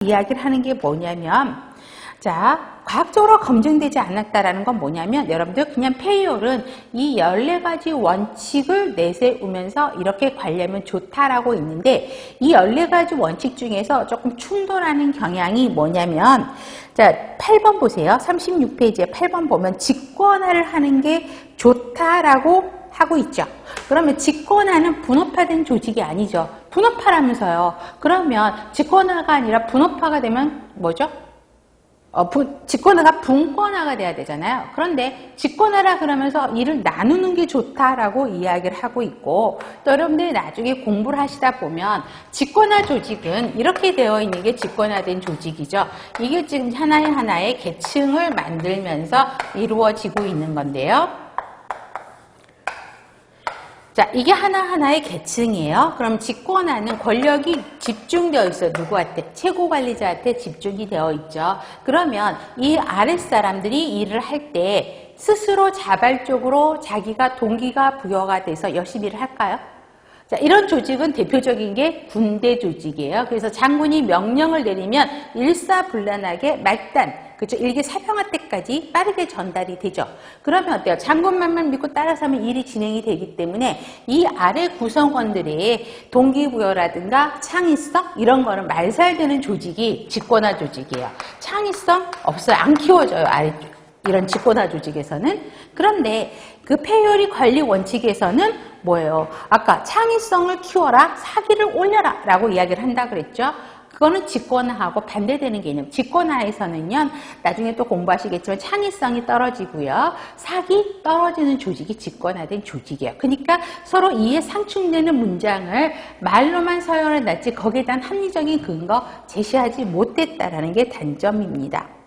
이야기를 하는 게 뭐냐면, 자, 과학적으로 검증되지 않았다라는 건 뭐냐면, 여러분들 그냥 페이올은 이 14가지 원칙을 내세우면서 이렇게 관리하면 좋다라고 있는데, 이 14가지 원칙 중에서 조금 충돌하는 경향이 뭐냐면, 자, 8번 보세요. 36페이지에 8번 보면 직권화를 하는 게 좋다라고 하고 있죠. 그러면 직권화는 분업화된 조직이 아니죠. 분업화라면서요. 그러면 직권화가 아니라 분업화가 되면 뭐죠? 직권화가 분권화가 돼야 되잖아요. 그런데 직권화라 그러면서 일을 나누는 게 좋다라고 이야기를 하고 있고, 또 여러분들이 나중에 공부를 하시다 보면 직권화 조직은 이렇게 되어 있는 게 직권화된 조직이죠. 이게 지금 하나의 계층을 만들면서 이루어지고 있는 건데요. 자, 이게 하나하나의 계층이에요. 그럼 직권화는 권력이 집중되어 있어요. 누구한테? 최고관리자한테 집중이 되어 있죠. 그러면 이 아랫사람들이 일을 할 때 스스로 자발적으로 자기가 동기가 부여가 돼서 열심히 일을 할까요? 자, 이런 조직은 대표적인 게 군대 조직이에요. 그래서 장군이 명령을 내리면 일사불란하게 말단, 그렇죠? 일개 사병하 때까지 빠르게 전달이 되죠. 그러면 어때요? 장군만만 믿고 따라서 하면 일이 진행이 되기 때문에 이 아래 구성원들의 동기부여라든가 창의성 이런 거는 말살되는 조직이 직권화 조직이에요. 창의성 없어요. 안 키워져요. 아래쪽. 이런 직권화 조직에서는. 그런데 그 페이오리 관리 원칙에서는 뭐예요? 아까 창의성을 키워라, 사기를 올려라 라고 이야기를 한다 그랬죠. 그거는 직권화하고 반대되는 개념. 직권화에서는요, 나중에 또 공부하시겠지만 창의성이 떨어지고요, 사기 떨어지는 조직이 직권화된 조직이에요. 그러니까 서로 이해 상충되는 문장을 말로만 서열해 놨지 거기에 대한 합리적인 근거 제시하지 못했다라는 게 단점입니다.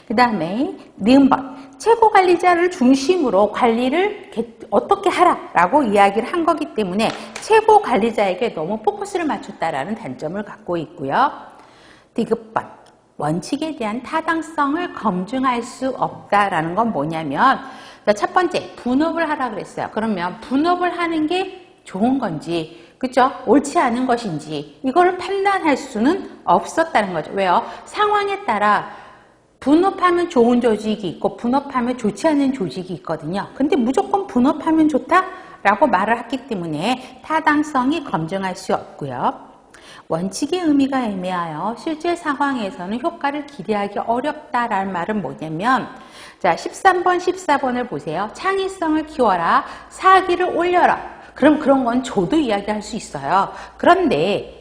그 다음에 니은번, 최고관리자를 중심으로 관리를 어떻게 하라라고 이야기를 한 거기 때문에 최고관리자에게 너무 포커스를 맞췄다라는 단점을 갖고 있고요. 디귿번, 원칙에 대한 타당성을 검증할 수 없다라는 건 뭐냐면, 첫 번째, 분업을 하라 그랬어요. 그러면 분업을 하는 게 좋은 건지, 그죠? 옳지 않은 것인지 이거를 판단할 수는 없었다는 거죠. 왜요? 상황에 따라 분업하면 좋은 조직이 있고 분업하면 좋지 않은 조직이 있거든요. 근데 무조건 분업하면 좋다라고 말을 했기 때문에 타당성이 검증할 수 없고요. 원칙의 의미가 애매하여 실제 상황에서는 효과를 기대하기 어렵다라는 말은 뭐냐면, 자, 13번, 14번을 보세요. 창의성을 키워라, 사기를 올려라. 그럼 그런 건 저도 이야기할 수 있어요. 그런데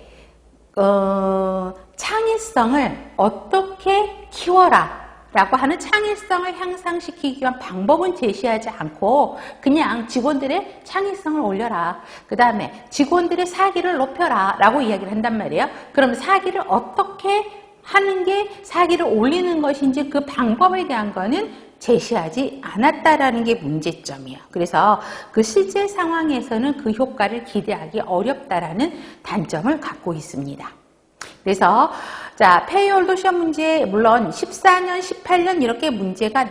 창의성을 어떻게 키워라 라고 하는 창의성을 향상시키기 위한 방법은 제시하지 않고 그냥 직원들의 창의성을 올려라, 그 다음에 직원들의 사기를 높여라 라고 이야기를 한단 말이에요. 그럼 사기를 어떻게 하는 게 사기를 올리는 것인지 그 방법에 대한 거는 제시하지 않았다라는 게 문제점이에요. 그래서 그 실제 상황에서는 그 효과를 기대하기 어렵다라는 단점을 갖고 있습니다. 그래서 자, 페이올도 시험 문제 물론 14년, 18년 이렇게 문제가